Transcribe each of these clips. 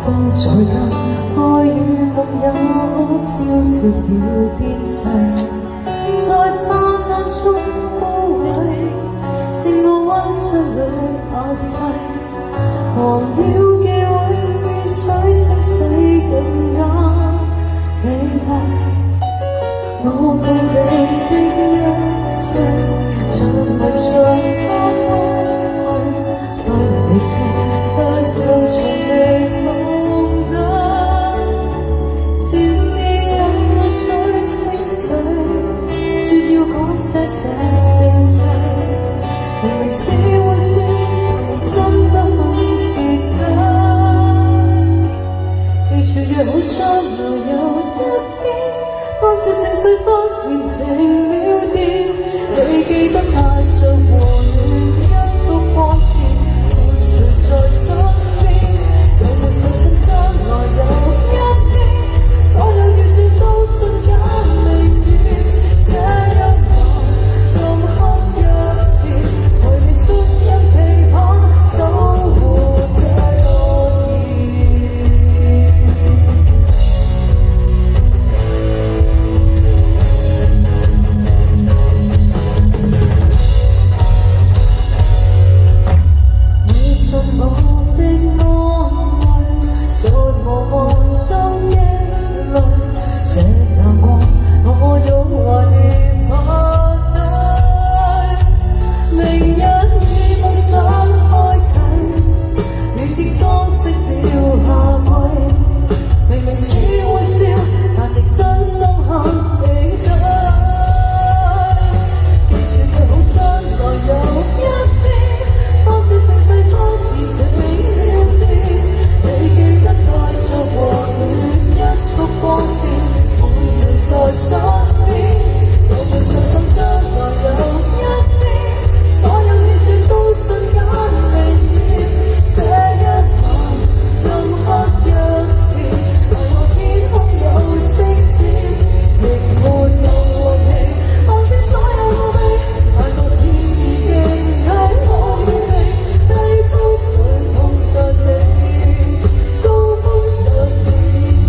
風再急，愛與夢也焦脫了邊際，在燦爛中枯萎，剩我溫室裏爆廢，忘了忌諱雨水清水更加美麗。我共你的一切，像沒再返安慰，不理性，不要從未放低。前事任水清水，絕要改寫這盛世。明明似玩笑，明真得很徹底。記住約好將來有一天，當這盛世忽然停了電，你記得帶着和暖一束光線，伴隨在身邊。有沒信心將來有一天，所有預算都瞬間明顯。這一晚暗黑一片，為你聲音期盼守護這諾言。你信我的安慰，在無望中抑累，這淡忘我擁懷念不對。明日已夢想開啟，暖的裝飾了夏季。明明似玩笑，但亦真心很記得。記住約好將來有一天，當這盛世忽然停了電，你記得帶着和暖一束光線，伴隨在身邊。有沒信心將來有一天，所有預算都瞬間明顯。這一晚暗黑一片，為我天空有色線，亦沒有運氣，看清所有奧秘。太多天已經啟我預備，低谷裏碰着你，高峰上遇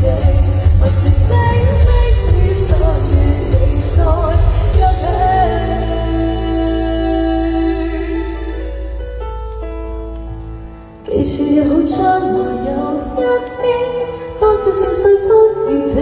你，問全星的只想與你在一起。記住約好將來有一天，當這盛世忽然停